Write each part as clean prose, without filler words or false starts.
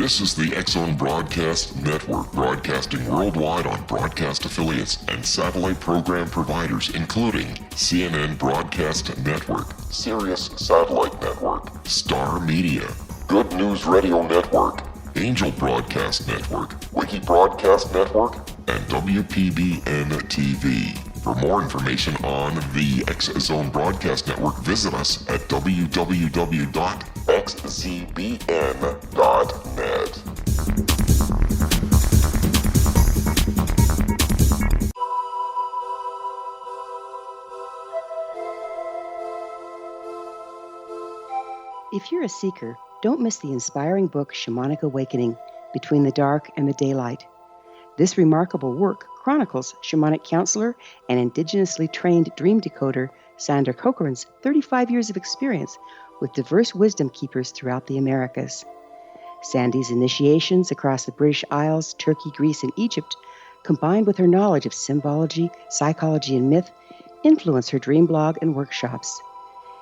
This is the X-Zone Broadcast Network, broadcasting worldwide on broadcast affiliates and satellite program providers, including CNN Broadcast Network, Sirius Satellite Network, Star Media, Good News Radio Network, Angel Broadcast Network, Wiki Broadcast Network, and WPBN TV. For more information on the X-Zone Broadcast Network, visit us at www.xzbn.net. If you're a seeker, don't miss the inspiring book Shamanic Awakening, Between the Dark and the Daylight. This remarkable work chronicles shamanic counselor and indigenously trained dream decoder Sandra Cochran's 35 years of experience with diverse wisdom keepers throughout the Americas. Sandy's initiations across the British Isles, Turkey, Greece, and Egypt, combined with her knowledge of symbology, psychology, and myth, influence her dream blog and workshops.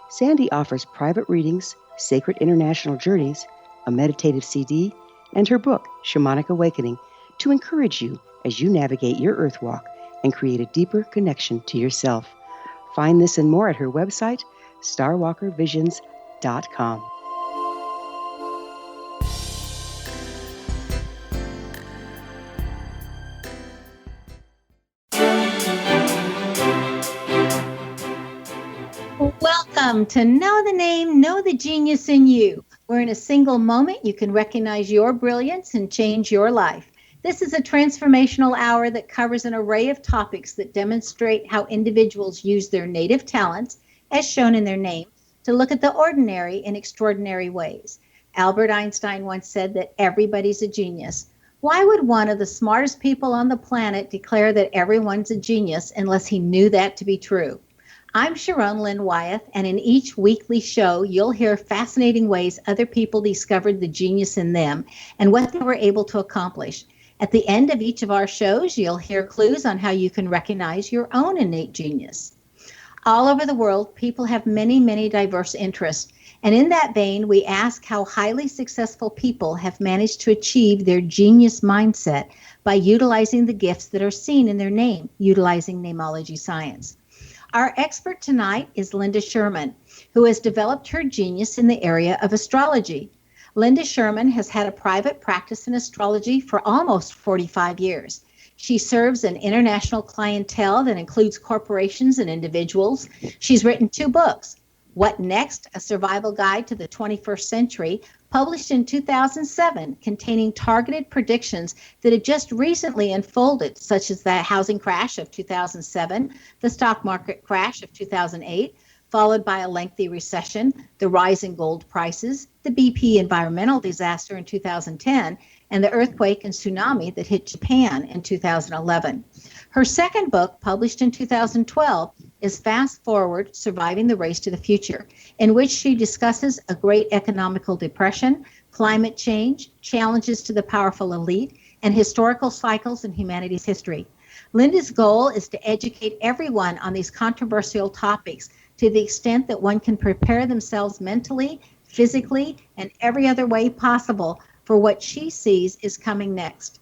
Sandy offers private readings, sacred international journeys, a meditative CD, and her book, Shamanic Awakening, to encourage you as you navigate your earth walk and create a deeper connection to yourself. Find this and more at her website, starwalkervisions.com. Welcome to Know the Name, Know the Genius in You, where in a single moment you can recognize your brilliance and change your life. This is a transformational hour that covers an array of topics that demonstrate how individuals use their native talents, as shown in their name, to look at the ordinary in extraordinary ways. Albert Einstein once said that everybody's a genius. Why would one of the smartest people on the planet declare that everyone's a genius unless he knew that to be true? I'm Sharon Lynn Wyeth, and in each weekly show, you'll hear fascinating ways other people discovered the genius in them and what they were able to accomplish. At the end of each of our shows, you'll hear clues on how you can recognize your own innate genius. All over the world, people have many, many diverse interests. And in that vein, we ask how highly successful people have managed to achieve their genius mindset by utilizing the gifts that are seen in their name, utilizing namology science. Our expert tonight is Linda Schurman, who has developed her genius in the area of astrology. Linda Schurman has had a private practice in astrology for almost 45 years. She serves an international clientele that includes corporations and individuals. She's written 2 books, What Next? A Survival Guide to the 21st Century, published in 2007, containing targeted predictions that had just recently unfolded, such as the housing crash of 2007, the stock market crash of 2008, followed by a lengthy recession, the rise in gold prices, the BP environmental disaster in 2010, and the earthquake and tsunami that hit Japan in 2011. Her second book, published in 2012, is Fast Forward, Surviving the Race to the Future, in which she discusses a great economical depression, climate change, challenges to the powerful elite, and historical cycles in humanity's history. Linda's goal is to educate everyone on these controversial topics to the extent that one can prepare themselves mentally, physically, and every other way possible for what she sees is coming next.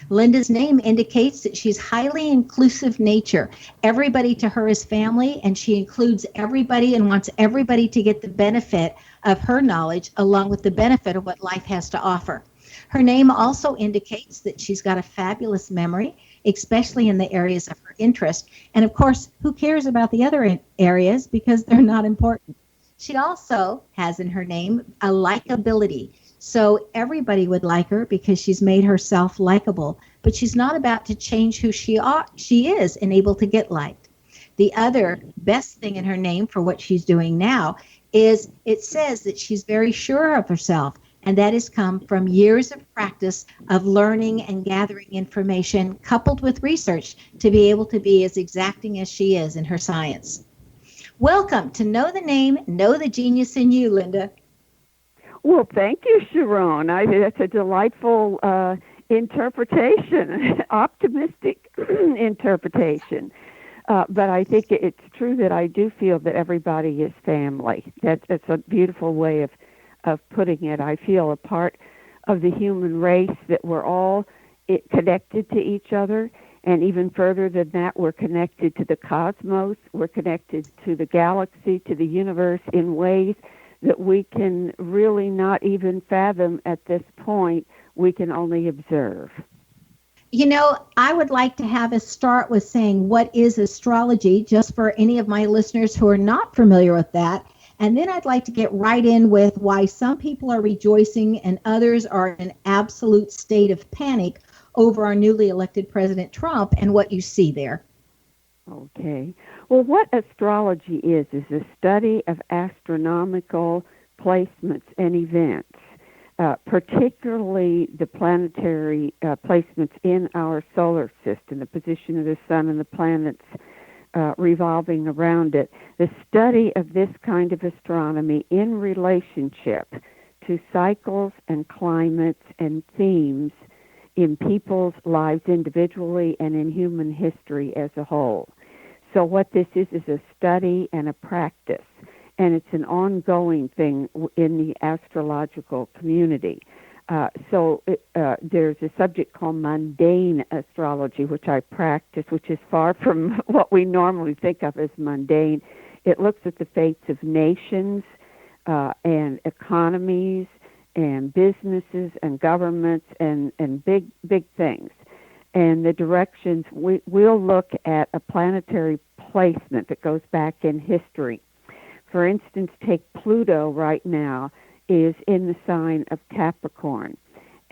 Linda's name indicates that she's highly inclusive nature. Everybody to her is family, and she includes everybody and wants everybody to get the benefit of her knowledge along with the benefit of what life has to offer. Her name also indicates that she's got a fabulous memory, especially in the areas of her interest. And of course, who cares about the other areas because they're not important? She also has in her name a likability. So everybody would like her because she's made herself likable, but she's not about to change who she is and able to get liked. The other best thing in her name for what she's doing now is it says that she's very sure of herself, and that has come from years of practice of learning and gathering information coupled with research to be able to be as exacting as she is in her science. Welcome to Know the Name, Know the Genius in You, Linda. Well, thank you, Sharon. That's a delightful interpretation, optimistic interpretation. But I think it's true that I do feel that everybody is family. That's a beautiful way of putting it. I feel a part of the human race, that we're all connected to each other. And even further than that, we're connected to the cosmos, we're connected to the galaxy, to the universe in ways that we can really not even fathom at this point. We can only observe. You know, I would like to have us start with saying, what is astrology, just for any of my listeners who are not familiar with that. And then I'd like to get right in with why some people are rejoicing and others are in an absolute state of panic over our newly elected President Trump and what you see there. Okay. Well, what astrology is a study of astronomical placements and events, particularly the planetary placements in our solar system, the position of the sun and the planets revolving around it. The study of this kind of astronomy in relationship to cycles and climates and themes in people's lives individually and in human history as a whole. So what this is a study and a practice, and it's an ongoing thing in the astrological community. There's a subject called mundane astrology, which I practice, which is far from what we normally think of as mundane. It looks at the fates of nations and economies and businesses and governments and big things. And the directions, we'll look at a planetary placement that goes back in history. For instance, take Pluto right now is in the sign of Capricorn.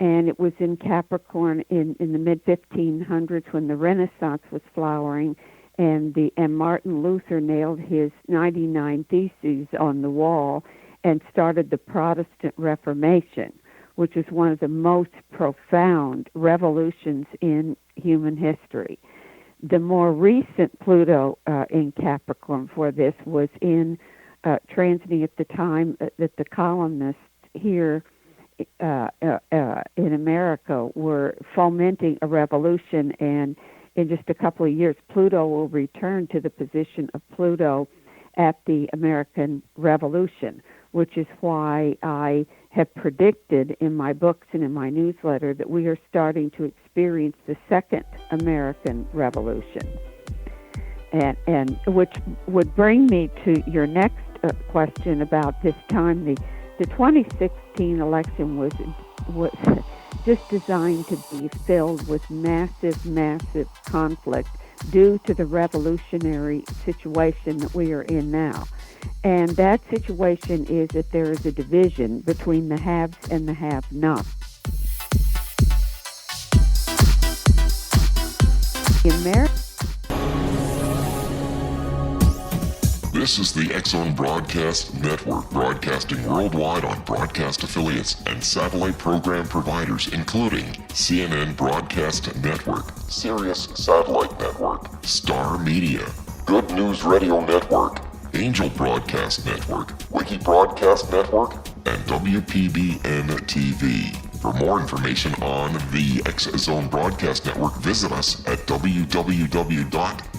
And it was in Capricorn in the mid-1500s when the Renaissance was flowering, and Martin Luther nailed his 99 Theses on the wall and started the Protestant Reformation, which is one of the most profound revolutions in human history. The more recent Pluto in Capricorn for this was in transiting at the time that the colonists here in America were fomenting a revolution, and in just a couple of years, Pluto will return to the position of Pluto at the American Revolution, which is why I have predicted in my books and in my newsletter that we are starting to experience the Second American Revolution. And which would bring me to your next question about this time. The 2016 election was just designed to be filled with massive conflict due to the revolutionary situation that we are in now. And that situation is that there is a division between the haves and the have-nots. This is the X-Zone Broadcast Network, broadcasting worldwide on broadcast affiliates and satellite program providers, including CNN Broadcast Network, Sirius Satellite Network, Star Media, Good News Radio Network, Angel Broadcast Network, Wiki Broadcast Network, and WPBN TV. For more information on the X-Zone Broadcast Network, visit us at www.xzbn.net.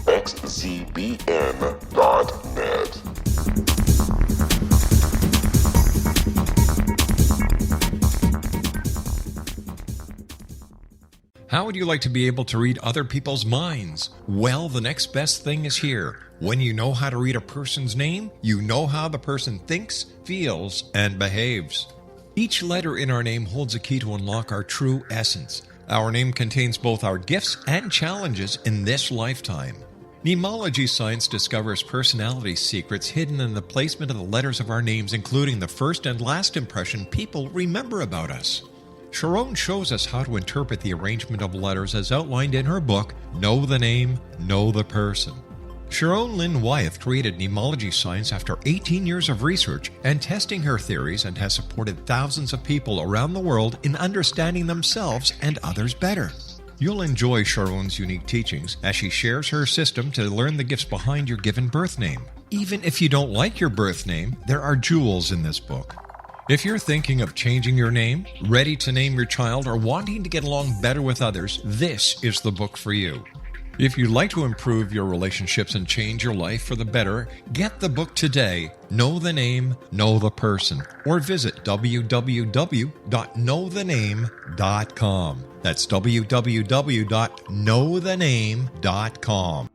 How would you like to be able to read other people's minds? Well, the next best thing is here. When you know how to read a person's name, you know how the person thinks, feels, and behaves. Each letter in our name holds a key to unlock our true essence. Our name contains both our gifts and challenges in this lifetime. Mnemology science discovers personality secrets hidden in the placement of the letters of our names, including the first and last impression people remember about us. Sharon shows us how to interpret the arrangement of letters as outlined in her book, Know the Name, Know the Person. Sharon Lynn Wyeth created mnemology science after 18 years of research and testing her theories, and has supported thousands of people around the world in understanding themselves and others better. You'll enjoy Sharon's unique teachings as she shares her system to learn the gifts behind your given birth name. Even if you don't like your birth name, there are jewels in this book. If you're thinking of changing your name, ready to name your child, or wanting to get along better with others, this is the book for you. If you'd like to improve your relationships and change your life for the better, get the book today, Know the Name, Know the Person, or visit www.knowthename.com. That's www.knowthename.com.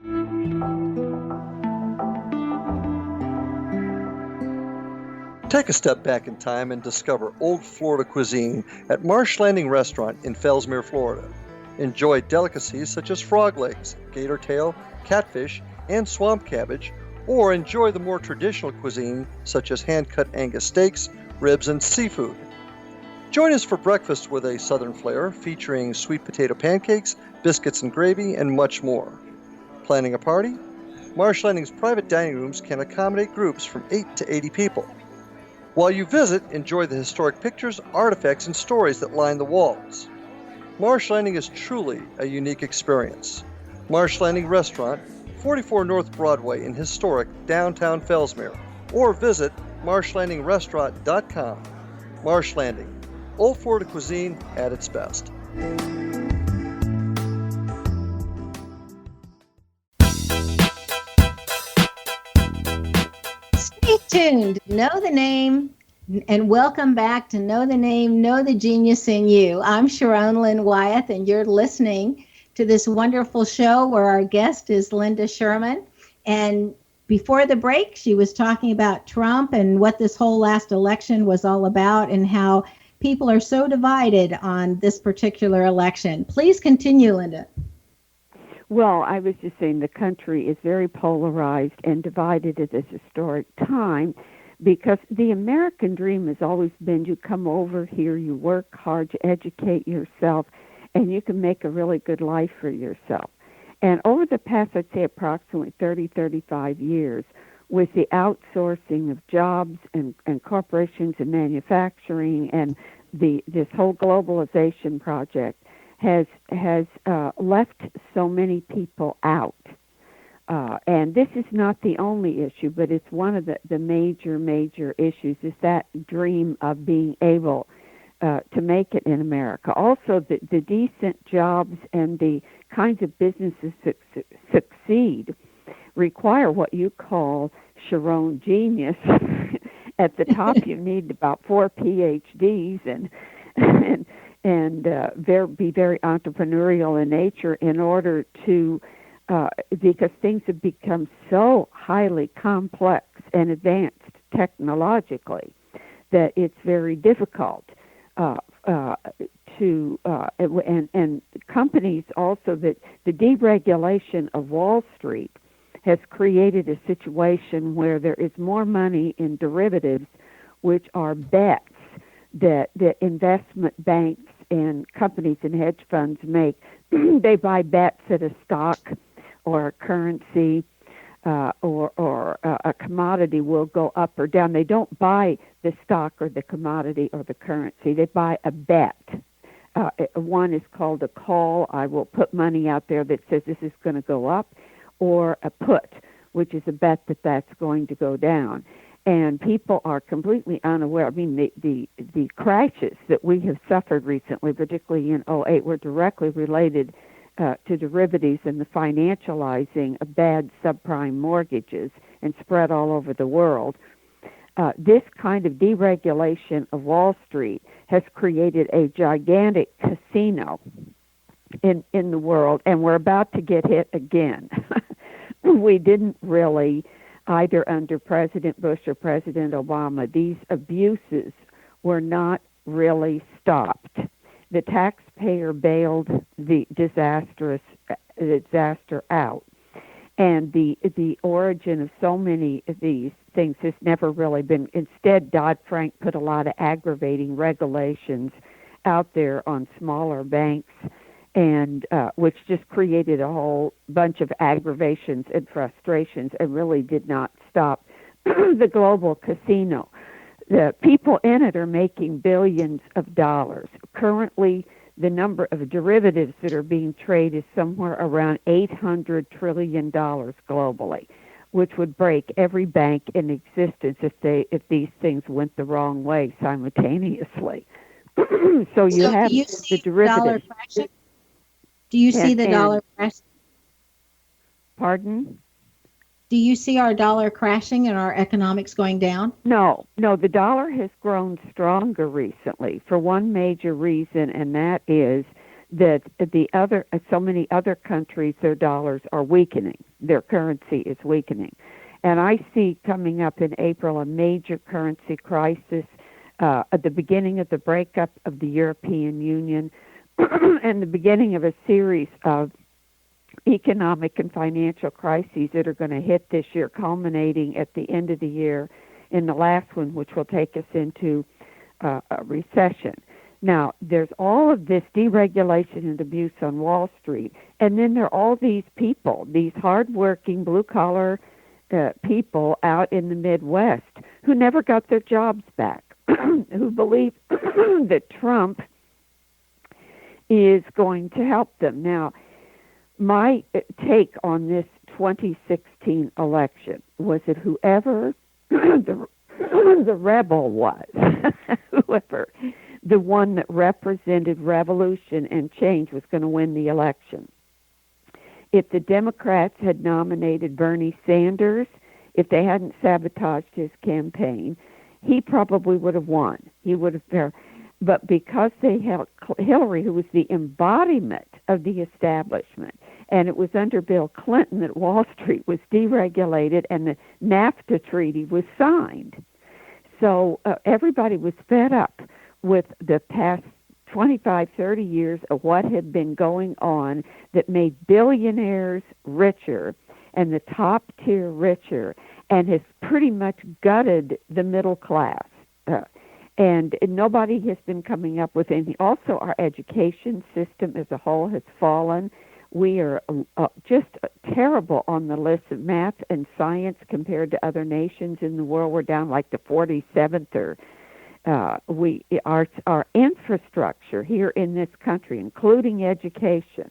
Take a step back in time and discover old Florida cuisine at Marsh Landing Restaurant in Fellsmere, Florida. Enjoy delicacies such as frog legs, gator tail, catfish, and swamp cabbage, or enjoy the more traditional cuisine such as hand-cut Angus steaks, ribs, and seafood. Join us for breakfast with a southern flair featuring sweet potato pancakes, biscuits and gravy, and much more. Planning a party? Marsh Landing's private dining rooms can accommodate groups from 8 to 80 people. While you visit, enjoy the historic pictures, artifacts, and stories that line the walls. Marsh Landing is truly a unique experience. Marsh Landing Restaurant, 44 North Broadway in historic downtown Fellsmere, or visit marshlandingrestaurant.com. Marsh Landing, old Florida cuisine at its best. Stay tuned. Know the Name. And welcome back to Know the Name, Know the Genius in You. I'm Sharon Lynn Wyeth, and you're listening to this wonderful show where our guest is Linda Schurman. And before the break, she was talking about Trump and what this whole last election was all about and how people are so divided on this particular election. Please continue, Linda. Well, I was just saying the country is very polarized and divided at this historic time, because the American dream has always been you come over here, you work hard to educate yourself, and you can make a really good life for yourself. And over the past, I'd say approximately 30, 35 years, with the outsourcing of jobs and corporations and manufacturing and this whole globalization project has left so many people out. And this is not the only issue, but it's one of the major issues, is that dream of being able to make it in America. Also, the decent jobs and the kinds of businesses that succeed require what you call Sharon genius. At the top, you need about 4 PhDs and be very entrepreneurial in nature in order to because things have become so highly complex and advanced technologically that it's very difficult and companies also, that the deregulation of Wall Street has created a situation where there is more money in derivatives, which are bets that investment banks and companies and hedge funds make. They buy bets at a stock or a currency or a commodity will go up or down. They don't buy the stock or the commodity or the currency. They buy a bet. One is called a call. I will put money out there that says this is going to go up, or a put, which is a bet that that's going to go down. And people are completely unaware. I mean, the crashes that we have suffered recently, particularly in 2008, were directly related to derivatives and the financializing of bad subprime mortgages and spread all over the world. This kind of deregulation of Wall Street has created a gigantic casino in the world, and we're about to get hit again. We didn't really, either under President Bush or President Obama, these abuses were not really stopped. The taxpayer bailed the disaster out. And the origin of so many of these things has never really been. Instead, Dodd-Frank put a lot of aggravating regulations out there on smaller banks, and which just created a whole bunch of aggravations and frustrations and really did not stop the global casino. The people in it are making billions of dollars. Currently, the number of derivatives that are being traded is somewhere around $800 trillion globally, which would break every bank in existence if these things went the wrong way simultaneously. So you have the derivatives. Do you see the dollar fraction? Pardon? Do you see our dollar crashing and our economics going down? No, the dollar has grown stronger recently for one major reason, and that is that so many other countries, their dollars are weakening. Their currency is weakening. And I see coming up in April a major currency crisis at the beginning of the breakup of the European Union and the beginning of a series of economic and financial crises that are going to hit this year, culminating at the end of the year in the last one, which will take us into a recession. Now, there's all of this deregulation and abuse on Wall Street, and then there are all these people, these hardworking, blue-collar people out in the Midwest who never got their jobs back, who believe that Trump is going to help them. Now, my take on this 2016 election was that whoever the rebel was, whoever the one that represented revolution and change was going to win the election. If the Democrats had nominated Bernie Sanders, if they hadn't sabotaged his campaign, he probably would have won. He would have. But because they held Hillary, who was the embodiment of the establishment, and it was under Bill Clinton that Wall Street was deregulated and the NAFTA treaty was signed. So everybody was fed up with the past 25, 30 years of what had been going on that made billionaires richer and the top tier richer and has pretty much gutted the middle class. And nobody has been coming up with anything. Also, our education system as a whole has fallen. We are just terrible on the list of math and science compared to other nations in the world. We're down like the 47th or our infrastructure here in this country, including education,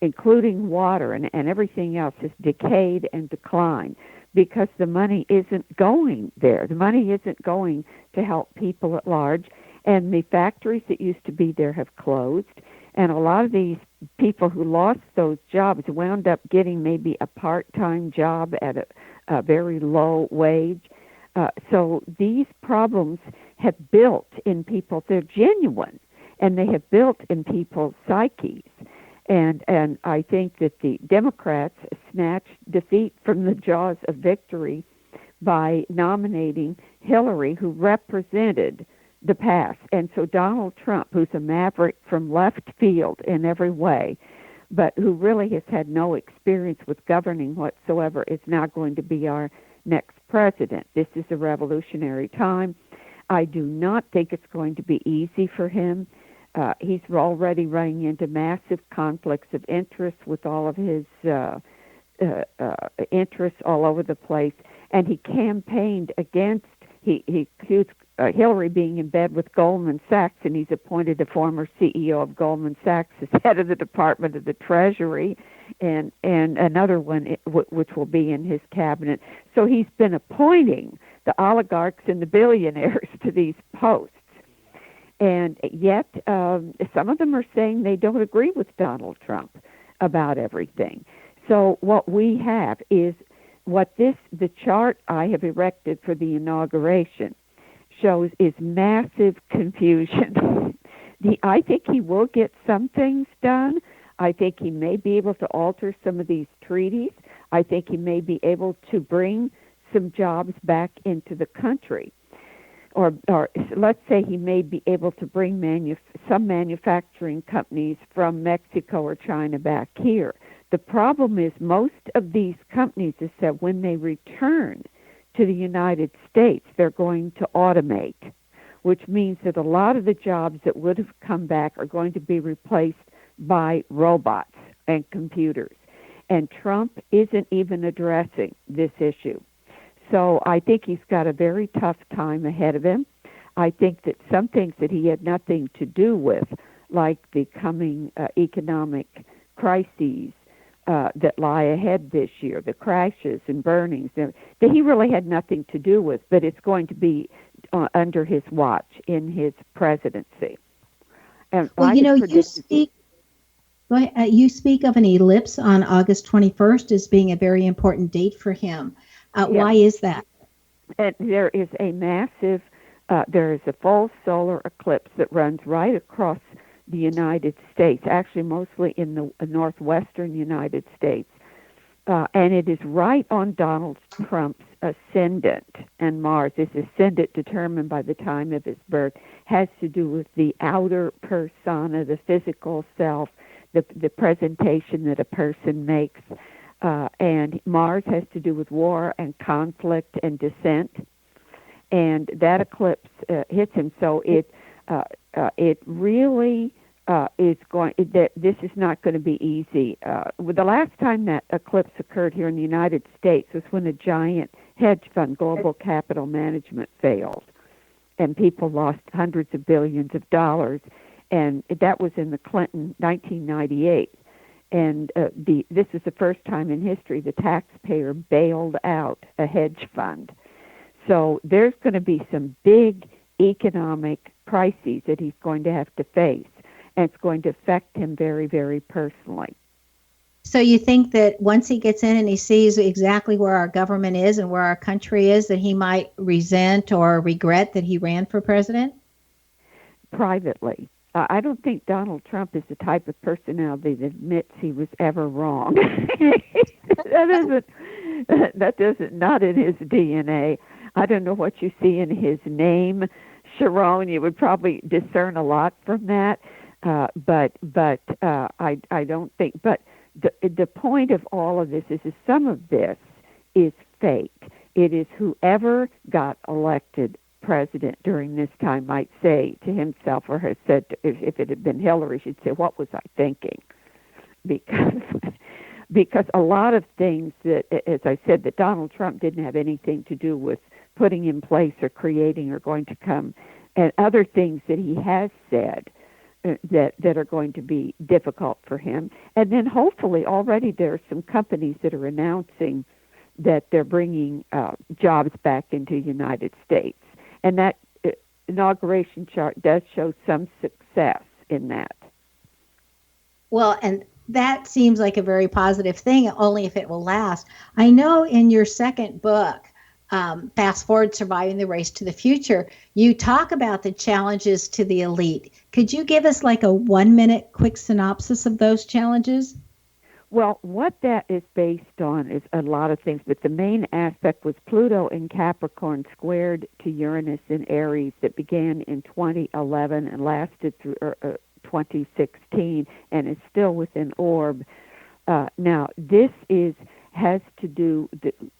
including water and everything else, has decayed and declined because the money isn't going there. The money isn't going to help people at large, and the factories that used to be there have closed, and a lot of these people who lost those jobs wound up getting maybe a part-time job at a very low wage. So these problems have built in people. They're genuine, and they have built in people's psyches. And I think that the Democrats snatched defeat from the jaws of victory by nominating Hillary, who represented the past. And so Donald Trump, who's a maverick from left field in every way, but who really has had no experience with governing whatsoever, is now going to be our next president. This is a revolutionary time. I do not think it's going to be easy for him. He's already running into massive conflicts of interest with all of his interests all over the place, and he campaigned against, he accused Hillary being in bed with Goldman Sachs, and he's appointed a former CEO of Goldman Sachs as head of the Department of the Treasury, and another one which will be in his cabinet. So he's been appointing the oligarchs and the billionaires to these posts. And yet, some of them are saying they don't agree with Donald Trump about everything. So what we have is the chart I have erected for the inauguration shows is massive confusion. I think he will get some things done. I think he may be able to alter some of these treaties. I think he may be able to bring some jobs back into the country. Or let's say he may be able to bring some manufacturing companies from Mexico or China back here. The problem is most of these companies is that when they return to the United States, they're going to automate, which means that a lot of the jobs that would have come back are going to be replaced by robots and computers. And Trump isn't even addressing this issue. So I think he's got a very tough time ahead of him. I think that some things that he had nothing to do with, like the coming economic crises that lie ahead this year, the crashes and burnings, that he really had nothing to do with, but it's going to be under his watch in his presidency. And well, you speak. Go ahead. You speak of an eclipse on August 21st as being a very important date for him. Why is that? And there is there is a full solar eclipse that runs right across the United States, actually mostly in the northwestern United States. And it is right on Donald Trump's ascendant. And Mars, his ascendant determined by the time of his birth, has to do with the outer persona, the physical self, the presentation that a person makes. And Mars has to do with war and conflict and dissent. And that eclipse hits him. So it really is going. This is not going to be easy. The last time that eclipse occurred here in the United States was when a giant hedge fund, Global Capital Management, failed, and people lost hundreds of billions of dollars. And that was in the Clinton 1998. And this is the first time in history the taxpayer bailed out a hedge fund. So there's going to be some big economic crises that he's going to have to face, and it's going to affect him very, very personally. So you think that once he gets in and he sees exactly where our government is and where our country is, that he might resent or regret that he ran for president? Privately. I don't think Donald Trump is the type of personality that admits he was ever wrong. That isn't not in his DNA. I don't know what you see in his name, Sharon. You would probably discern a lot from that, but I don't think. But the point of all of this is some of this is fake. It is whoever got elected president during this time might say to himself, or has said, if it had been Hillary, she'd say, "What was I thinking?" Because a lot of things that, as I said, that Donald Trump didn't have anything to do with putting in place or creating or going to come, and other things that he has said that are going to be difficult for him. And then hopefully already there are some companies that are announcing that they're bringing jobs back into the United States. And that inauguration chart does show some success in that. Well, and that seems like a very positive thing, only if it will last. I know in your second book, Fast Forward, Surviving the Race to the Future, you talk about the challenges to the elite. Could you give us like a 1-minute quick synopsis of those challenges? Well, what that is based on is a lot of things, but the main aspect was Pluto in Capricorn squared to Uranus in Aries that began in 2011 and lasted through 2016 and is still within orb. Now, this has to do,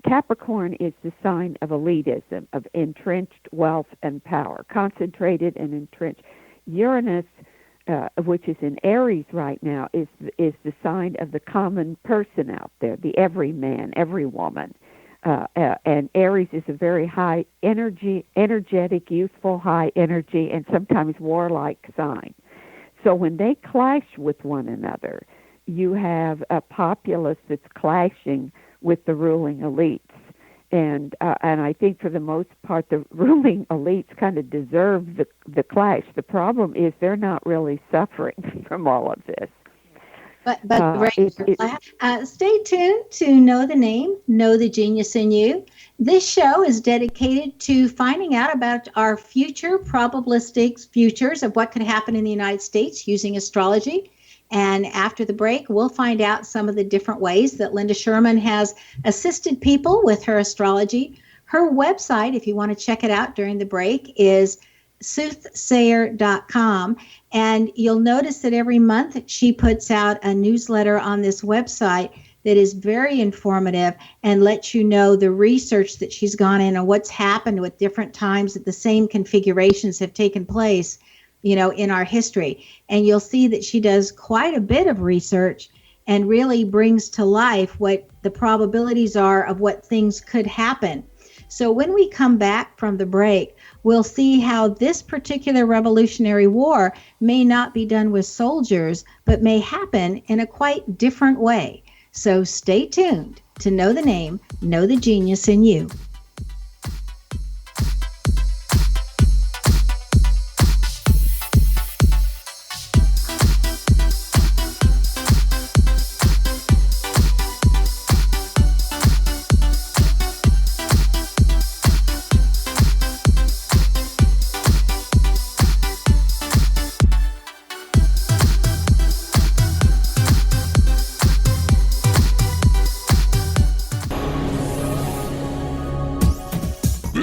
Capricorn is the sign of elitism, of entrenched wealth and power, concentrated and entrenched. Uranus, which is in Aries right now, is the sign of the common person out there, the everyman, every woman. And Aries is a very high energetic, youthful, high energy, and sometimes warlike sign. So when they clash with one another, you have a populace that's clashing with the ruling elites. And I think for the most part, the ruling elites kind of deserve the clash. The problem is they're not really suffering from all of this. Stay tuned to Know the Name, Know the Genius in You. This show is dedicated to finding out about our future, probabilistic futures of what could happen in the United States using astrology. And after the break, we'll find out some of the different ways that Linda Schurman has assisted people with her astrology. Her website, if you want to check it out during the break, is soothsayer.com. And you'll notice that every month she puts out a newsletter on this website that is very informative and lets you know the research that she's gone in and what's happened with different times that the same configurations have taken place, you know, in our history. And you'll see that she does quite a bit of research and really brings to life what the probabilities are of what things could happen. So when we come back from the break, we'll see how this particular Revolutionary War may not be done with soldiers, but may happen in a quite different way. So stay tuned to Know the Name, Know the Genius in You.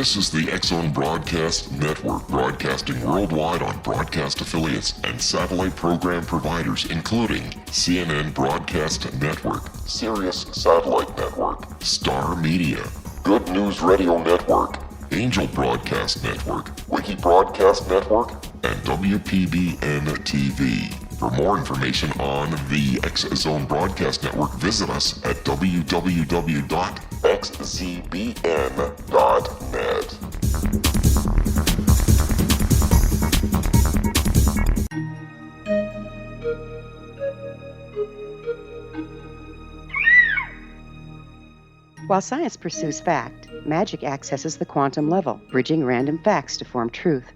This is the X-Zone Broadcast Network, broadcasting worldwide on broadcast affiliates and satellite program providers, including CNN Broadcast Network, Sirius Satellite Network, Star Media, Good News Radio Network, Angel Broadcast Network, Wiki Broadcast Network, and WPBN TV. For more information on the X-Zone Broadcast Network, visit us at www.xzbn.net. While science pursues fact, magic accesses the quantum level, bridging random facts to form truth.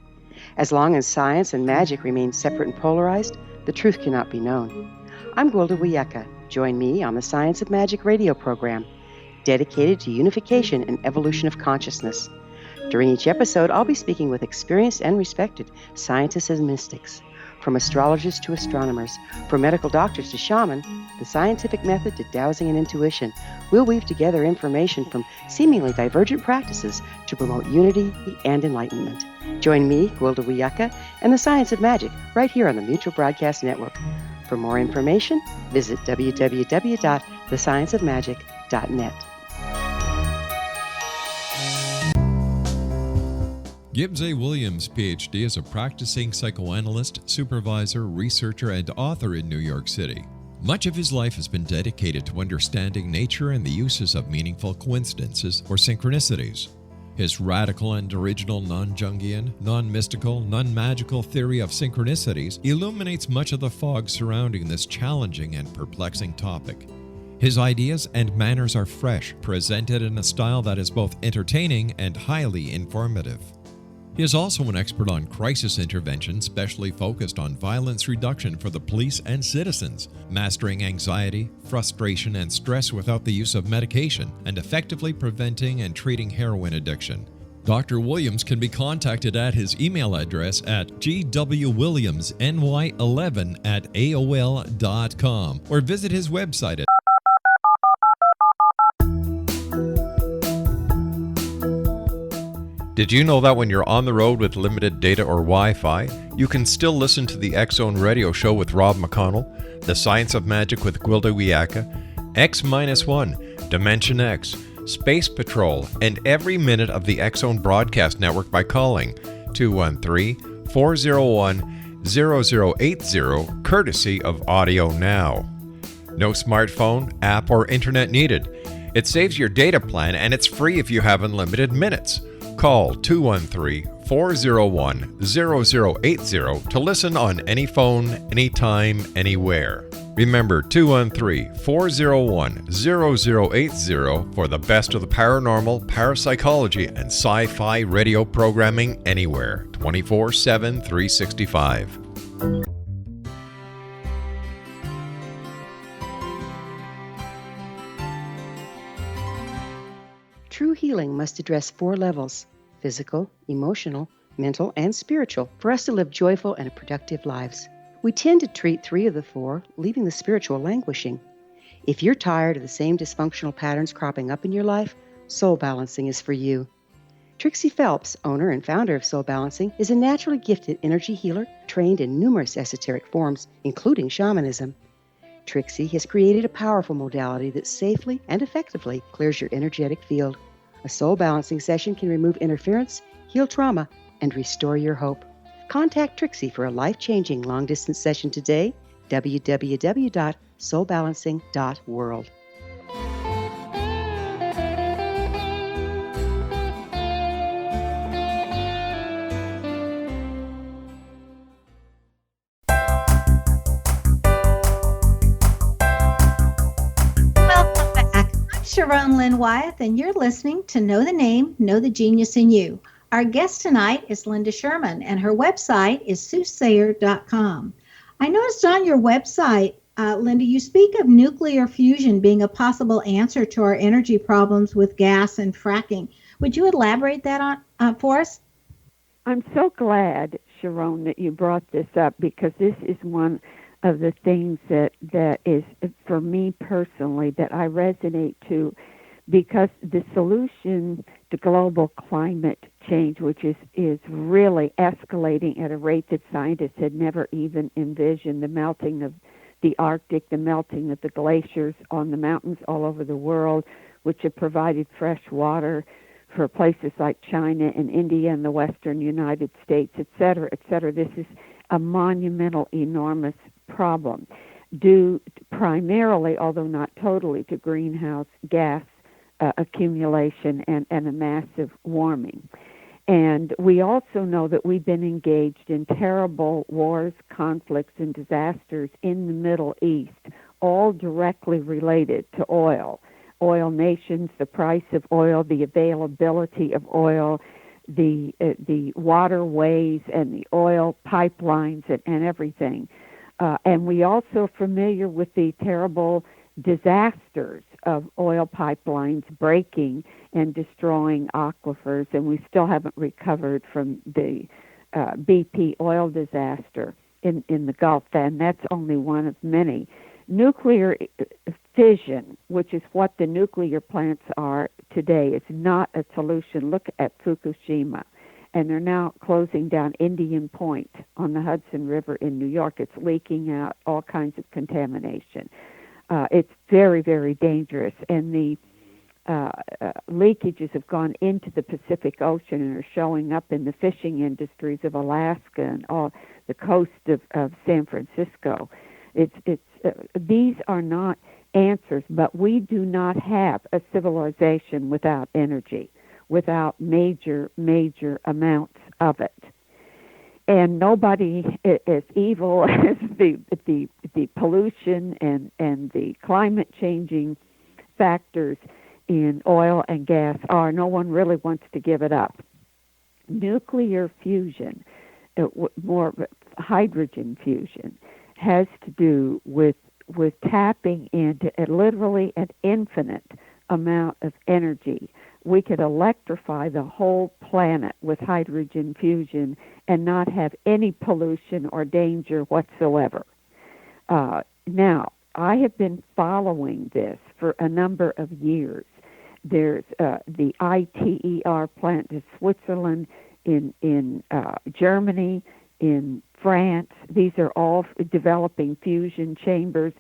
As long as science and magic remain separate and polarized, the truth cannot be known. I'm Gwilda Wyeth. Join me on the Science of Magic radio program, dedicated to unification and evolution of consciousness. During each episode, I'll be speaking with experienced and respected scientists and mystics. From astrologers to astronomers, from medical doctors to shaman, the scientific method to dowsing and intuition, we'll weave together information from seemingly divergent practices to promote unity and enlightenment. Join me, Gwilda Wyeth, and the Science of Magic right here on the Mutual Broadcast Network. For more information, visit www.thescienceofmagic.net. Gibbs A. Williams, Ph.D., is a practicing psychoanalyst, supervisor, researcher, and author in New York City. Much of his life has been dedicated to understanding nature and the uses of meaningful coincidences or synchronicities. His radical and original non-Jungian, non-mystical, non-magical theory of synchronicities illuminates much of the fog surrounding this challenging and perplexing topic. His ideas and manners are fresh, presented in a style that is both entertaining and highly informative. He is also an expert on crisis intervention, specially focused on violence reduction for the police and citizens, mastering anxiety, frustration, and stress without the use of medication, and effectively preventing and treating heroin addiction. Dr. Williams can be contacted at his email address at gwwilliamsny11@aol.com or visit his website at Did you know that when you're on the road with limited data or Wi-Fi, you can still listen to the X-Zone Radio Show with Rob McConnell, The Science of Magic with Gwilda Wyeth, X-1, Dimension X, Space Patrol, and every minute of the X-Zone Broadcast Network by calling 213-401-0080, courtesy of Audio Now. No smartphone, app, or internet needed. It saves your data plan and it's free if you have unlimited minutes. Call 213-401-0080 to listen on any phone, anytime, anywhere. Remember 213-401-0080 for the best of the paranormal, parapsychology, and sci-fi radio programming anywhere, 24/7, 365. True healing must address 4 levels: physical, emotional, mental, and spiritual, for us to live joyful and productive lives. We tend to treat 3 of the 4, leaving the spiritual languishing. If you're tired of the same dysfunctional patterns cropping up in your life, Soul Balancing is for you. Trixie Phelps, owner and founder of Soul Balancing, is a naturally gifted energy healer trained in numerous esoteric forms, including shamanism. Trixie has created a powerful modality that safely and effectively clears your energetic field. A soul balancing session can remove interference, heal trauma, and restore your hope. Contact Trixie for a life-changing long-distance session today, www.soulbalancing.world. Sharon Lynn Wyeth, and you're listening to Know the Name, Know the Genius in You. Our guest tonight is Linda Schurman, and her website is soothsayer.com. I noticed on your website, Linda, you speak of nuclear fusion being a possible answer to our energy problems with gas and fracking. Would you elaborate that on for us? I'm so glad, Sharon, that you brought this up, because this is one of the things that is, for me personally, that I resonate to, because the solution global climate change, which is really escalating at a rate that scientists had never even envisioned. The melting of the Arctic, the melting of the glaciers on the mountains all over the world, which have provided fresh water for places like China and India and the western United States, et cetera, et cetera. This is a monumental, enormous problem due primarily, although not totally, to greenhouse gas accumulation and a massive warming. And we also know that we've been engaged in terrible wars, conflicts, and disasters in the Middle East, all directly related to oil. Oil nations, the price of oil, the availability of oil, the waterways and the oil pipelines and everything. And we also are familiar with the terrible disasters of oil pipelines breaking and destroying aquifers, and we still haven't recovered from the BP oil disaster in the Gulf, and that's only one of many. Nuclear fission, which is what the nuclear plants are today, is not a solution. Look at Fukushima. And they're now closing down Indian Point on the Hudson River in New York. It's leaking out all kinds of contamination. It's very, very dangerous. And the leakages have gone into the Pacific Ocean and are showing up in the fishing industries of Alaska and all the coast of San Francisco. These are not answers, but we do not have a civilization without energy, without major amounts of it. And nobody as evil as the pollution and the climate changing factors in oil and gas are. No one really wants to give it up. Nuclear fusion, more hydrogen fusion, has to do with tapping into literally an infinite amount of energy. We could electrify the whole planet with hydrogen fusion and not have any pollution or danger whatsoever. Now, I have been following this for a number of years. There's the ITER plant in Switzerland, in Germany, in France. These are all developing fusion chambers.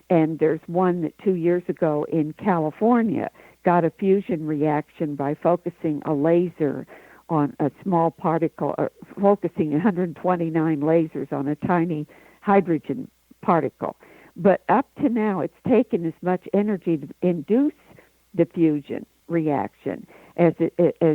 And there's one that 2 years ago in California got a fusion reaction by focusing a laser on a small particle, focusing 129 lasers on a tiny hydrogen particle. But up to now, it's taken as much energy to induce the fusion reaction as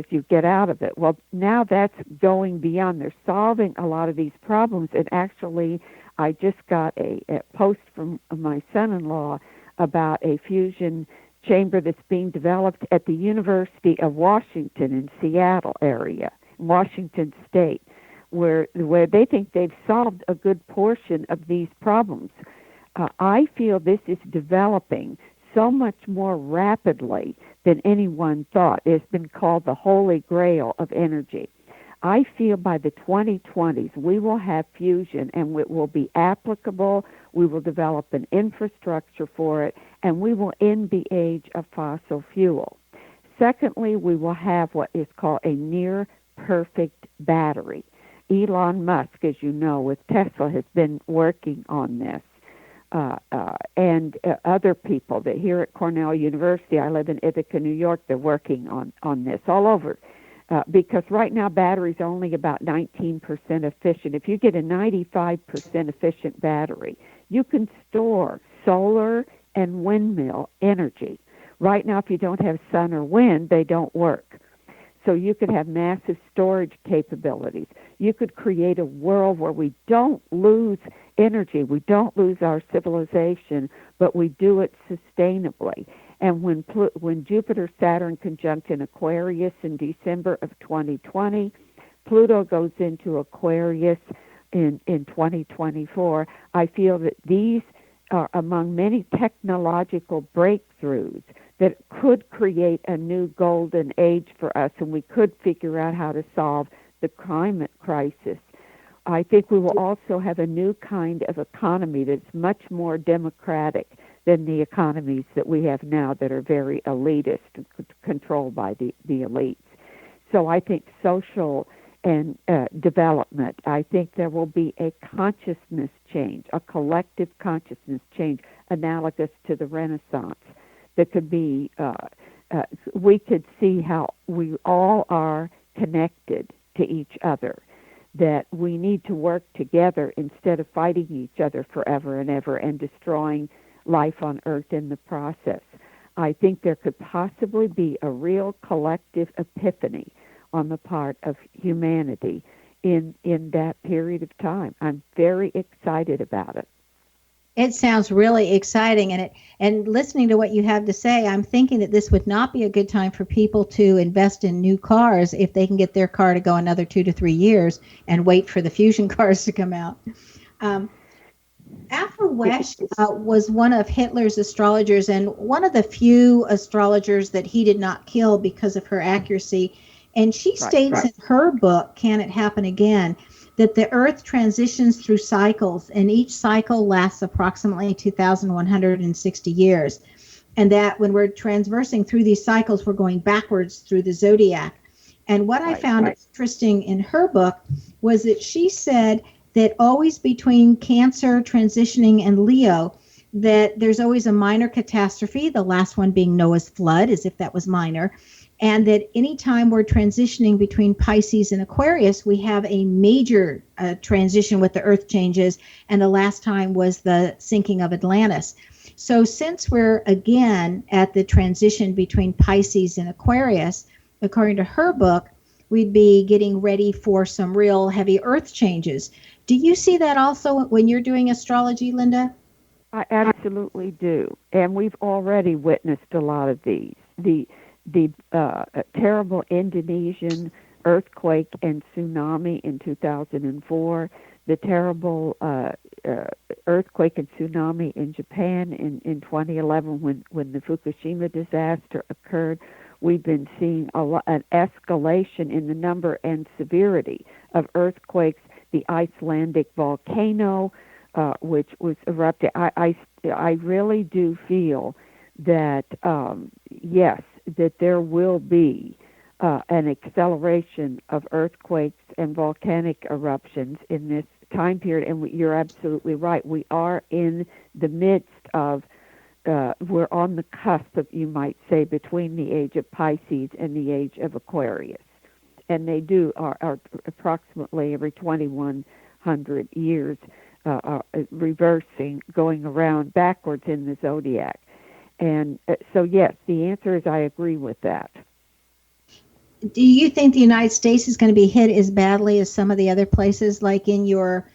you get out of it. Well, now that's going beyond. They're solving a lot of these problems, and actually I just got a post from my son-in-law about a fusion chamber that's being developed at the University of Washington in Seattle area, Washington State, where they think they've solved a good portion of these problems. I feel this is developing so much more rapidly than anyone thought. It's been called the Holy Grail of energy. I feel by the 2020s we will have fusion, and it will be applicable. We will develop an infrastructure for it, and we will end the age of fossil fuel. Secondly, we will have what is called a near-perfect battery. Elon Musk, as you know, with Tesla, has been working on this. And other people that here at Cornell University, I live in Ithaca, New York, they're working on this all over. Because right now batteries are only about 19% efficient. If you get a 95% efficient battery, you can store solar and windmill energy. Right now, if you don't have sun or wind, they don't work. So you could have massive storage capabilities. You could create a world where we don't lose energy, we don't lose our civilization, but we do it sustainably. And when Jupiter-Saturn conjunct in Aquarius in December of 2020, Pluto goes into Aquarius in 2024, I feel that these are among many technological breakthroughs that could create a new golden age for us, and we could figure out how to solve the climate crisis. I think we will also have a new kind of economy that's much more democratic than the economies that we have now that are very elitist, controlled by the elites. So I think social and development, I think there will be a consciousness change, a collective consciousness change analogous to the Renaissance. That could be, we could see how we all are connected to each other, that we need to work together instead of fighting each other forever and ever and destroying life on Earth in the process. I think there could possibly be a real collective epiphany on the part of humanity in that period of time. I'm very excited about it. It sounds really exciting, and listening to what you have to say, I'm thinking that this would not be a good time for people to invest in new cars if they can get their car to go another 2 to 3 years and wait for the fusion cars to come out. Alfred Wesch was one of Hitler's astrologers, and one of the few astrologers that he did not kill because of her accuracy. And she states in her book, Can It Happen Again?, that the Earth transitions through cycles, and each cycle lasts approximately 2,160 years. And that when we're transversing through these cycles, we're going backwards through the zodiac. And what I found interesting in her book was that she said that always between Cancer transitioning and Leo, that there's always a minor catastrophe, the last one being Noah's flood, as if that was minor. And that anytime we're transitioning between Pisces and Aquarius, we have a major transition with the Earth changes. And the last time was the sinking of Atlantis. So since we're again at the transition between Pisces and Aquarius, according to her book, we'd be getting ready for some real heavy Earth changes. Do you see that also when you're doing astrology, Linda? I absolutely do. And we've already witnessed a lot of these. The terrible Indonesian earthquake and tsunami in 2004, the terrible earthquake and tsunami in Japan in 2011 when the Fukushima disaster occurred. We've been seeing an escalation in the number and severity of earthquakes. The Icelandic volcano, which was erupting. I really do feel that, yes, that there will be an acceleration of earthquakes and volcanic eruptions in this time period. And you're absolutely right. We are in the midst of, we're on the cusp of, you might say, between the age of Pisces and the age of Aquarius. And they are approximately every 2,100 years reversing, going around backwards in the zodiac. And so, yes, the answer is I agree with that. Do you think the United States is going to be hit as badly as some of the other places? Like in your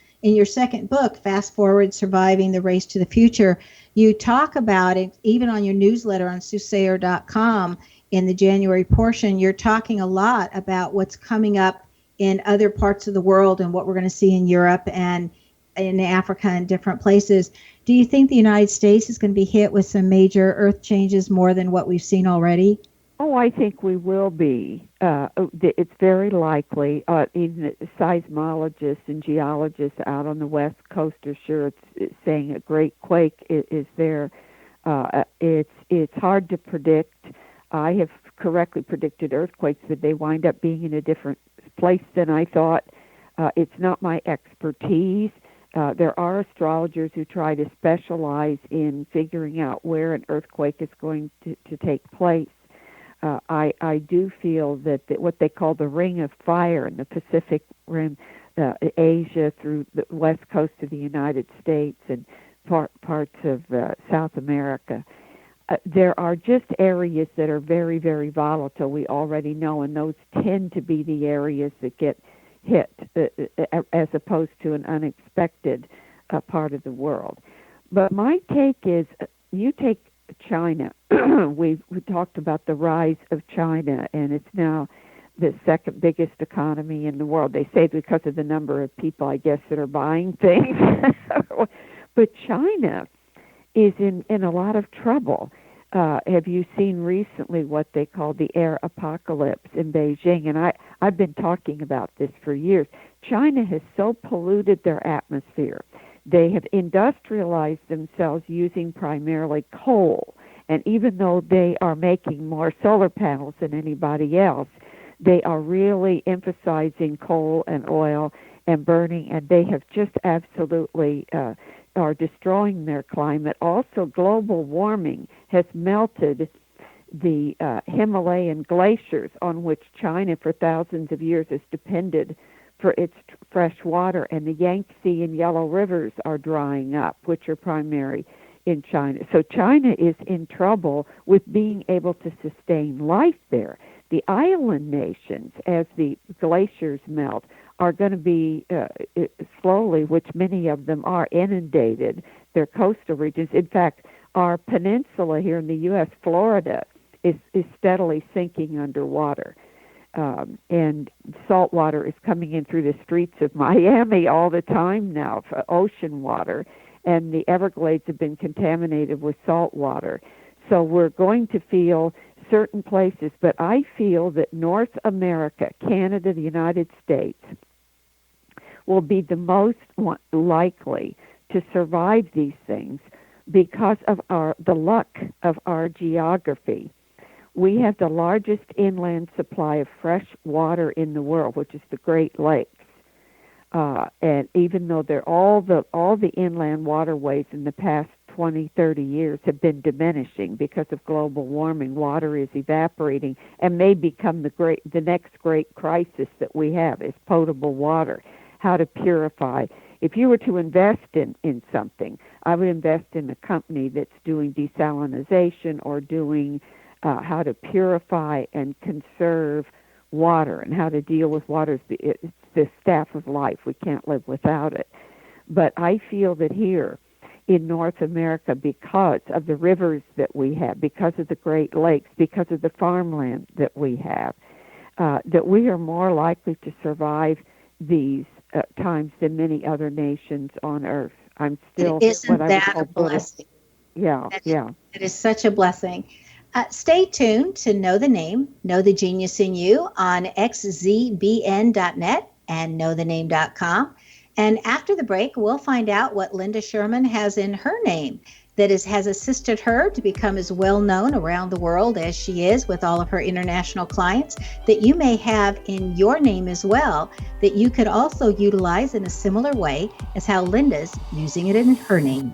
second book, Fast Forward, Surviving the Race to the Future, you talk about it, even on your newsletter on soothsayer.com in the January portion, you're talking a lot about what's coming up in other parts of the world and what we're going to see in Europe and in Africa and different places. Do you think the United States is going to be hit with some major earth changes more than what we've seen already? Oh, I think we will be. It's very likely. Even seismologists and geologists out on the West Coast are sure it's saying a great quake is there. It's hard to predict. I have correctly predicted earthquakes, but they wind up being in a different place than I thought. It's not my expertise. There are astrologers who try to specialize in figuring out where an earthquake is going to take place. I do feel that what they call the Ring of Fire in the Pacific Rim, Asia through the west coast of the United States and parts of South America, there are just areas that are very, very volatile, we already know, and those tend to be the areas that get hit as opposed to an unexpected part of the world. But my take is, you take China. We talked about the rise of China, and it's now the second biggest economy in the world. They say because of the number of people, I guess, that are buying things. But China is in a lot of trouble. Have you seen recently what they call the air apocalypse in Beijing? And I've been talking about this for years. China has so polluted their atmosphere. They have industrialized themselves using primarily coal. And even though they are making more solar panels than anybody else, They are really emphasizing coal and oil and burning, and they have just absolutely are destroying their climate. Also, global warming has melted the Himalayan glaciers on which China for thousands of years has depended for its fresh water, and the Yangtze and Yellow Rivers are drying up, which are primary in China. So China is in trouble with being able to sustain life there. The island nations, as the glaciers melt, are going to be slowly, which many of them are, inundated, their coastal regions. In fact, our peninsula here in the U.S., Florida, is steadily sinking underwater. And salt water is coming in through the streets of Miami all the time now, for ocean water, and the Everglades have been contaminated with salt water. So we're going to feel certain places, but I feel that North America, Canada, the United States, will be the most likely to survive these things because of the luck of our geography. We have the largest inland supply of fresh water in the world, which is the Great Lakes. And even though all the inland waterways in the past 20, 30 years have been diminishing because of global warming, water is evaporating and may become the next great crisis that we have is potable water. How to purify. If you were to invest in something, I would invest in a company that's doing desalinization or doing how to purify and conserve water and how to deal with water. It's the staff of life. We can't live without it. But I feel that here in North America, because of the rivers that we have, because of the Great Lakes, because of the farmland that we have, that we are more likely to survive these times than many other nations on earth. I'm still Isn't that a blessing? Yeah. It is such a blessing. Stay tuned to Know the Name, Know the Genius in You on xzbn.net and knowthename.com. And after the break, we'll find out what Linda Schurman has in her name that has assisted her to become as well known around the world as she is with all of her international clients, that you may have in your name as well, that you could also utilize in a similar way as how Linda's using it in her name.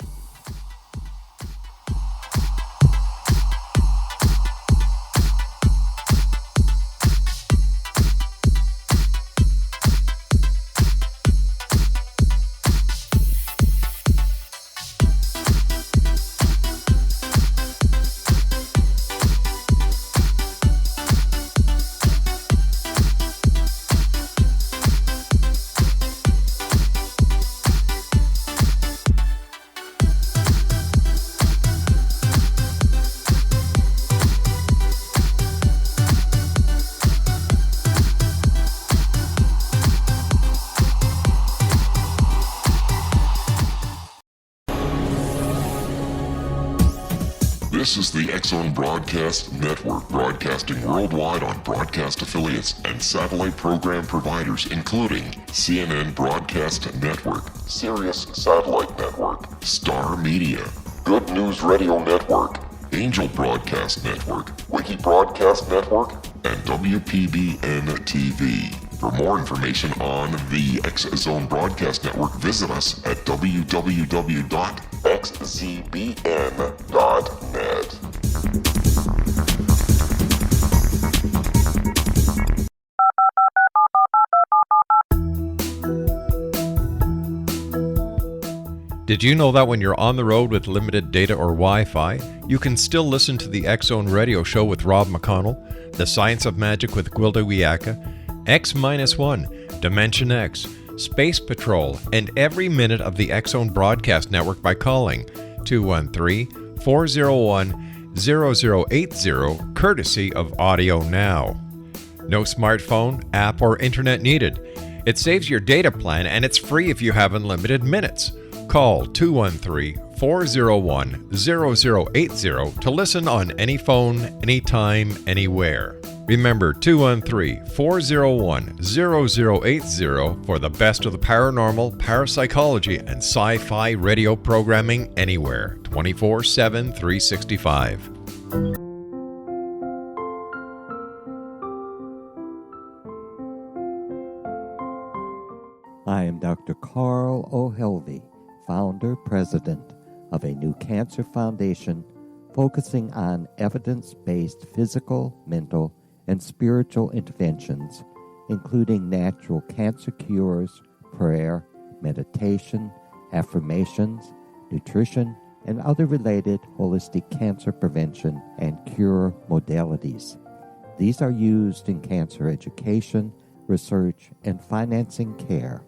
This is the X-Zone Broadcast Network, broadcasting worldwide on broadcast affiliates and satellite program providers, including CNN Broadcast Network, Sirius Satellite Network, Star Media, Good News Radio Network, Angel Broadcast Network, Wiki Broadcast Network, and WPBN TV. For more information on the X-Zone Broadcast Network, visit us at www.xzbn.net. Did you know that when you're on the road with limited data or Wi-Fi, you can still listen to the X-Zone Radio Show with Rob McConnell, The Science of Magic with Gwilda Wiyaka, X-1, Dimension X, Space Patrol, and every minute of the X-Zone Broadcast Network by calling 213-401-0080, courtesy of Audio Now. No smartphone, app, or internet needed. It saves your data plan and it's free if you have unlimited minutes. Call 213-401-0080 to listen on any phone, anytime, anywhere. Remember 213-401-0080 for the best of the paranormal, parapsychology, and sci-fi radio programming anywhere, 24/7, 365. Dr. Carl O'Helvey, founder, president of a new cancer foundation focusing on evidence-based physical, mental, and spiritual interventions, including natural cancer cures, prayer, meditation, affirmations, nutrition, and other related holistic cancer prevention and cure modalities. These are used in cancer education, research, and financing care.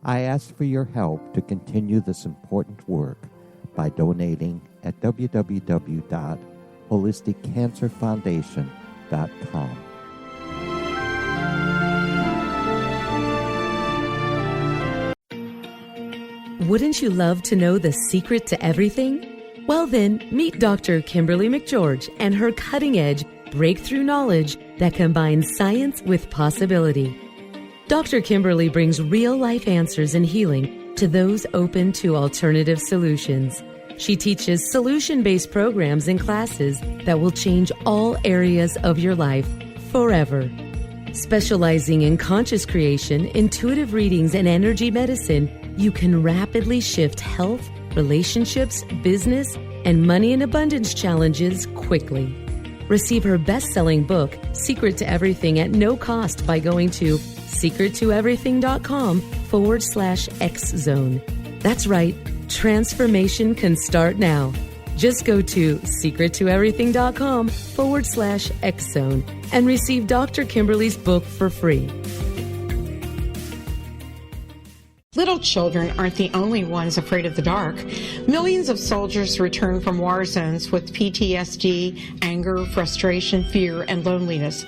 I ask for your help to continue this important work by donating at www.holisticcancerfoundation.com. Wouldn't you love to know the secret to everything? Well then, meet Dr. Kimberly McGeorge and her cutting-edge breakthrough knowledge that combines science with possibility. Dr. Kimberly brings real-life answers and healing to those open to alternative solutions. She teaches solution-based programs and classes that will change all areas of your life forever. Specializing in conscious creation, intuitive readings, and energy medicine, you can rapidly shift health, relationships, business, and money and abundance challenges quickly. Receive her best-selling book, Secret to Everything, at no cost by going to secrettoeverything.com/X-Zone. That's right, transformation can start now. Just go to secrettoeverything.com/X-Zone and receive Dr. Kimberly's book for free. Little children aren't the only ones afraid of the dark. Millions of soldiers return from war zones with PTSD, anger, frustration, fear, and loneliness,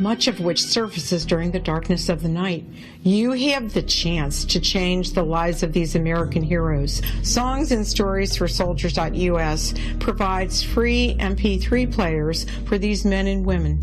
much of which surfaces during the darkness of the night. You have the chance to change the lives of these American heroes. Songs and Stories for Soldiers.us provides free MP3 players for these men and women.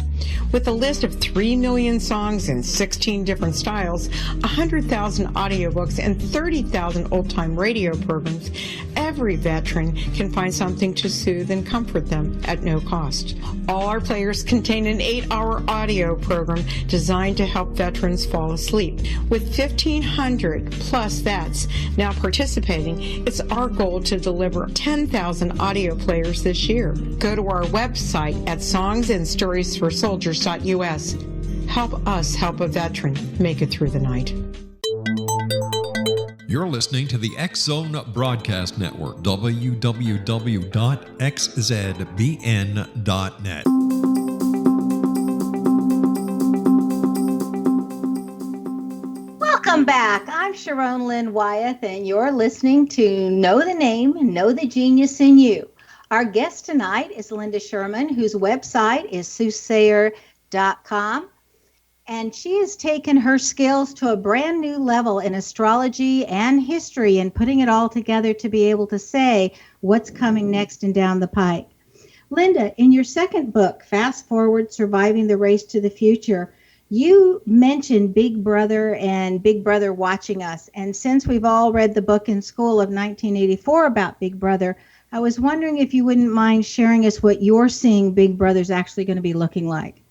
With a list of 3 million songs in 16 different styles, 100,000 audiobooks, and 30,000 old-time radio programs, every veteran can find something to soothe and comfort them at no cost. All our players contain an 8-hour audio program designed to help veterans fall asleep. With 1,500 plus vets now participating, it's our goal to deliver 10,000 audio players this year. Go to our website at songsandstoriesforsoldiers.us. Help us help a veteran make it through the night. You're listening to the X-Zone Broadcast Network, www.xzbn.net. Welcome back. I'm Sharon Lynn Wyeth, and you're listening to Know the Name, Know the Genius in You. Our guest tonight is Linda Schurman, whose website is soothsayer.com. And she has taken her skills to a brand new level in astrology and history and putting it all together to be able to say what's coming next and down the pike. Linda, in your second book, Fast Forward, Surviving the Race to the Future, you mentioned Big Brother and Big Brother watching us. And since we've all read the book in school of 1984 about Big Brother, I was wondering if you wouldn't mind sharing us what you're seeing Big Brother's actually going to be looking like.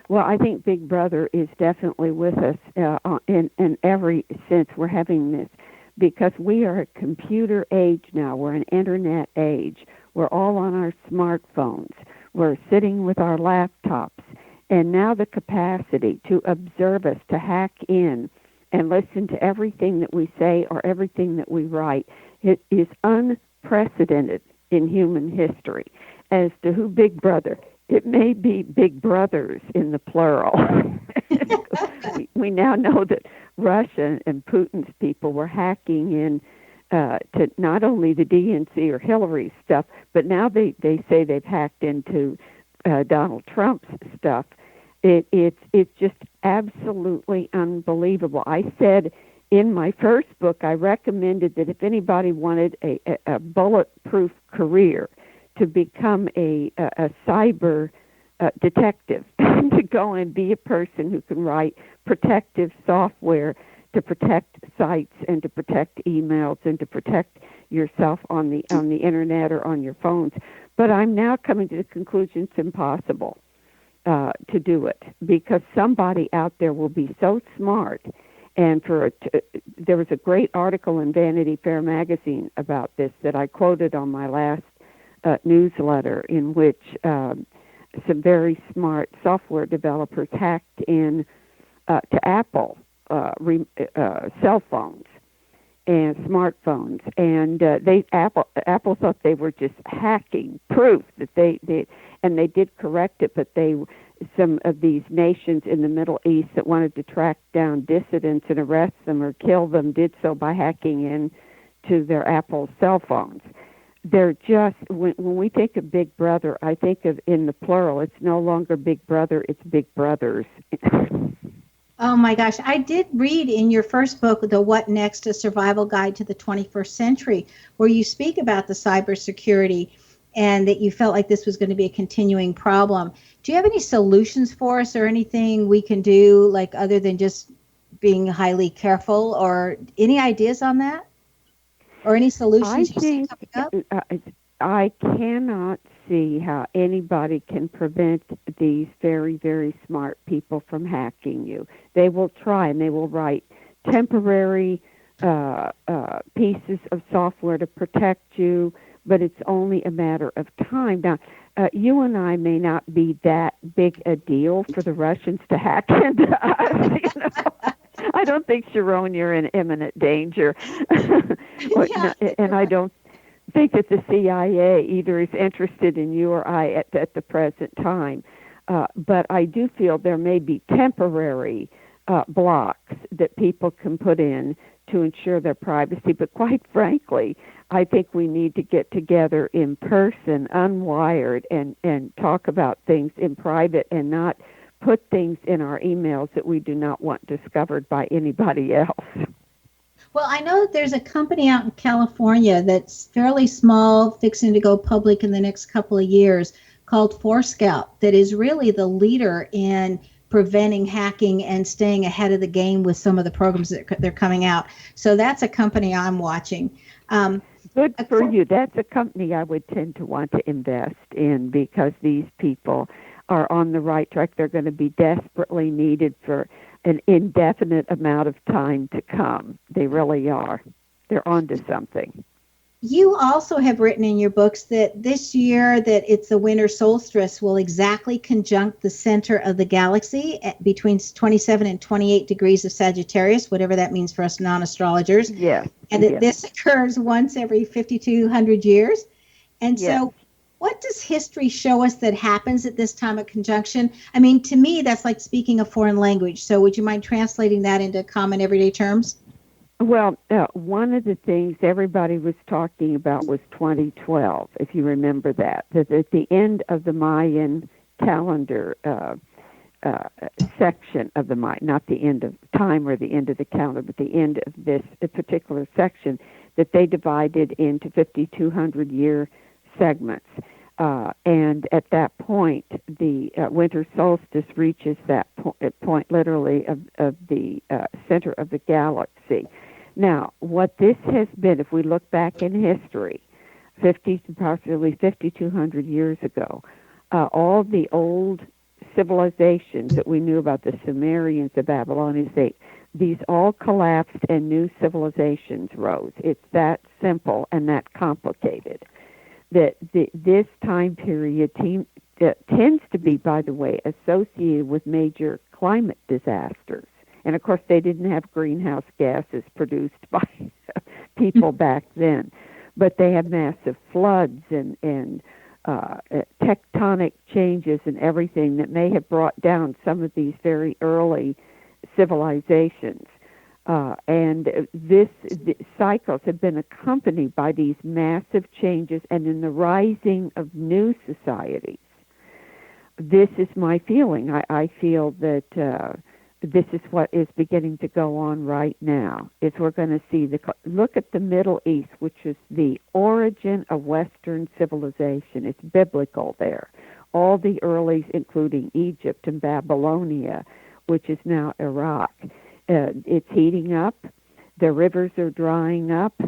Well, I think Big Brother is definitely with us in every sense. We're having this because we are a computer age now. We're an internet age. We're all on our smartphones. We're sitting with our laptops. And now the capacity to observe us, to hack in and listen to everything that we say or everything that we write, it is unprecedented in human history. As to who Big Brother, it may be big brothers in the plural. we now know that Russia and Putin's people were hacking in to not only the DNC or Hillary's stuff, but now they say they've hacked into Donald Trump's stuff. It's just absolutely unbelievable. I said in my first book, I recommended that if anybody wanted a bulletproof career, to become a cyber detective, to go and be a person who can write protective software to protect sites and to protect emails and to protect yourself on the internet or on your phones. But I'm now coming to the conclusion it's impossible to do it because somebody out there will be so smart And there was a great article in Vanity Fair magazine about this that I quoted on my last newsletter, in which some very smart software developers hacked in to Apple cell phones and smartphones, and Apple thought they were just hacking proof that they did correct it, but some of these nations in the Middle East that wanted to track down dissidents and arrest them or kill them did so by hacking into their Apple cell phones. They're just, when we think of Big Brother, I think of in the plural. It's no longer Big Brother, it's Big Brothers. Oh my gosh, I did read in your first book, The What Next, A Survival Guide to the 21st Century, where you speak about the cybersecurity and that you felt like this was going to be a continuing problem. Do you have any solutions for us or anything we can do, like other than just being highly careful, or any ideas on that? Or any solutions you see coming up? I cannot see how anybody can prevent these very, very smart people from hacking you. They will try, and they will write temporary pieces of software to protect you, but it's only a matter of time. Now, you and I may not be that big a deal for the Russians to hack into us. You know? I don't think, Sharon, you're in imminent danger. And I don't think that the CIA either is interested in you or I at the present time. But I do feel there may be temporary blocks that people can put in to ensure their privacy. But quite frankly, I think we need to get together in person, unwired, and talk about things in private and not put things in our emails that we do not want discovered by anybody else. Well, I know that there's a company out in California that's fairly small, fixing to go public in the next couple of years, called Forescout, that is really the leader in preventing hacking and staying ahead of the game with some of the programs that they're coming out. So that's a company I'm watching. Good for you. That's a company I would tend to want to invest in, because these people are on the right track. They're going to be desperately needed for an indefinite amount of time to come. They really are. They're onto something. You also have written in your books that this year that it's the winter solstice will exactly conjunct the center of the galaxy at between 27 and 28 degrees of Sagittarius, whatever that means for us non-astrologers. Yes. And that this occurs once every 5,200 years. And so what does history show us that happens at this time of conjunction? I mean, to me, that's like speaking a foreign language. So would you mind translating that into common everyday terms? Well, one of the things everybody was talking about was 2012, if you remember that at the end of the Mayan calendar section of the Mayan, not the end of time or the end of the calendar, but the end of this particular section, that they divided into 5,200-year segments. And at that point, the winter solstice reaches that point literally of the center of the galaxy. Now, what this has been, if we look back in history, approximately 5,200 years ago, all the old civilizations that we knew about, the Sumerians, the Babylonians, these all collapsed and new civilizations rose. It's that simple and that complicated. That this time period tends to be, by the way, associated with major climate disasters. And, of course, they didn't have greenhouse gases produced by people back then. But they have massive floods and tectonic changes and everything that may have brought down some of these very early civilizations. And the cycles have been accompanied by these massive changes and in the rising of new societies. This is my feeling. I feel that this is what is beginning to go on right now. Is we're going to see look at the Middle East, which is the origin of Western civilization. It's biblical there. All the earlies, including Egypt and Babylonia, which is now Iraq. It's heating up. The rivers are drying up.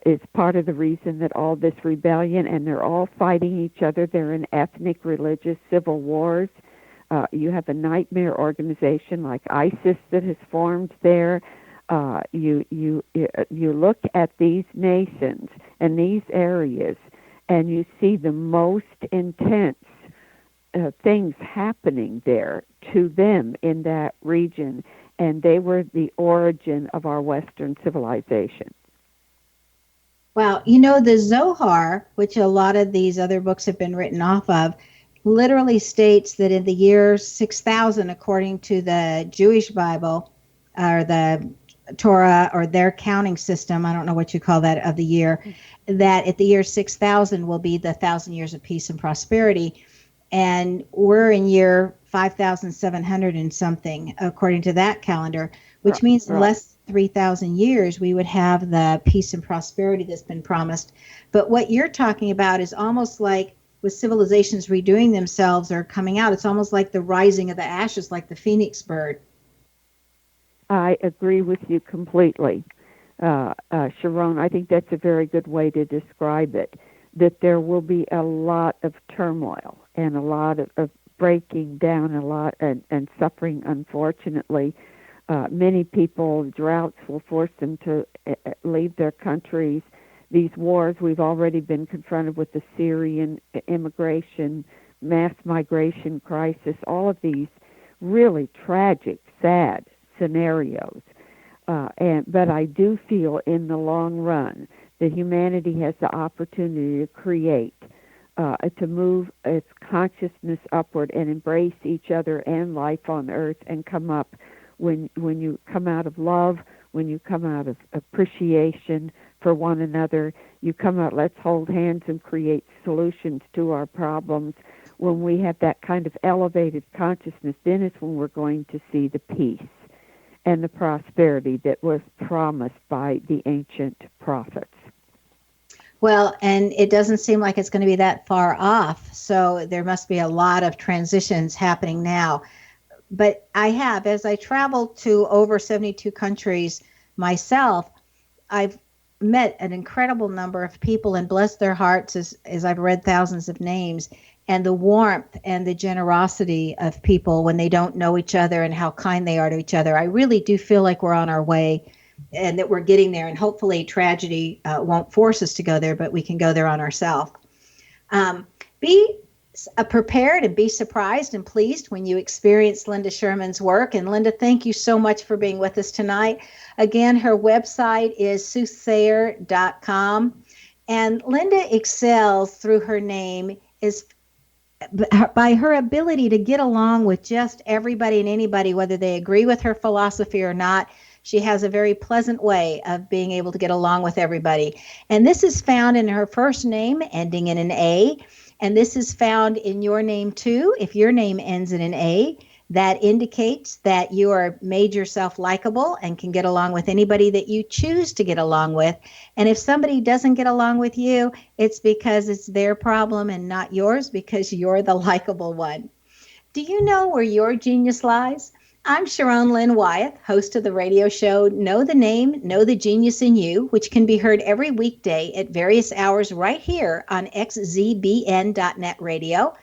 It's part of the reason that all this rebellion, and they're all fighting each other. They're in ethnic, religious, civil wars. You have a nightmare organization like ISIS that has formed there. You look at these nations and these areas, and you see the most intense things happening there to them in that region, and they were the origin of our Western civilization. Well, you know, the Zohar, which a lot of these other books have been written off of, literally states that in the year 6000, according to the Jewish Bible, or the Torah, or their counting system, I don't know what you call that, of the year, that at the year 6000 will be the 1,000 years of peace and prosperity. And we're in year 5,700 and something, according to that calendar, which means in less than 3,000 years, we would have the peace and prosperity that's been promised. But what you're talking about is almost like with civilizations redoing themselves or coming out, it's almost like the rising of the ashes, like the phoenix bird. I agree with you completely. Sharon, I think that's a very good way to describe it, that there will be a lot of turmoil and a lot of breaking down, a lot and suffering, unfortunately. Many people, droughts will force them to leave their countries. These wars, we've already been confronted with the Syrian immigration, mass migration crisis, all of these really tragic, sad scenarios. But I do feel in the long run that humanity has the opportunity to create, to move its consciousness upward and embrace each other and life on earth and come up. When you come out of love, when you come out of appreciation for one another, you come out, let's hold hands and create solutions to our problems. When we have that kind of elevated consciousness, then it's when we're going to see the peace and the prosperity that was promised by the ancient prophets. Well, and it doesn't seem like it's going to be that far off. So there must be a lot of transitions happening now. But I have, as I traveled to over 72 countries myself, I've met an incredible number of people and blessed their hearts as I've read thousands of names, and the warmth and the generosity of people when they don't know each other and how kind they are to each other. I really do feel like we're on our way and that we're getting there, and hopefully tragedy won't force us to go there, but we can go there on ourselves. Be prepared and be surprised and pleased when you experience Linda Schurman's work. And Linda, thank you so much for being with us tonight. Again, her website is soothsayer.com. And Linda excels through her name is by her ability to get along with just everybody and anybody, whether they agree with her philosophy or not. She has a very pleasant way of being able to get along with everybody. And this is found in her first name ending in an A. And this is found in your name too. If your name ends in an A, that indicates that you are made yourself likable and can get along with anybody that you choose to get along with. And if somebody doesn't get along with you, it's because it's their problem and not yours, because you're the likable one. Do you know where your genius lies? I'm Sharon Lynn Wyeth, host of the radio show Know the Name, Know the Genius in You, which can be heard every weekday at various hours right here on xzbn.net radio,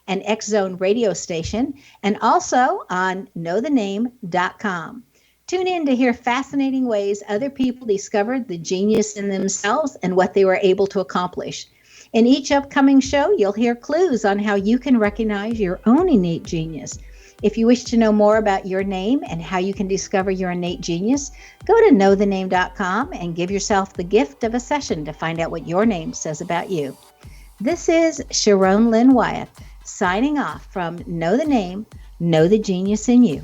an X-Zone radio station, and also on knowthename.com. Tune in to hear fascinating ways other people discovered the genius in themselves and what they were able to accomplish. In each upcoming show, you'll hear clues on how you can recognize your own innate genius. If you wish to know more about your name and how you can discover your innate genius, go to knowthename.com and give yourself the gift of a session to find out what your name says about you. This is Sharon Lynn Wyeth signing off from Know the Name, Know the Genius in You.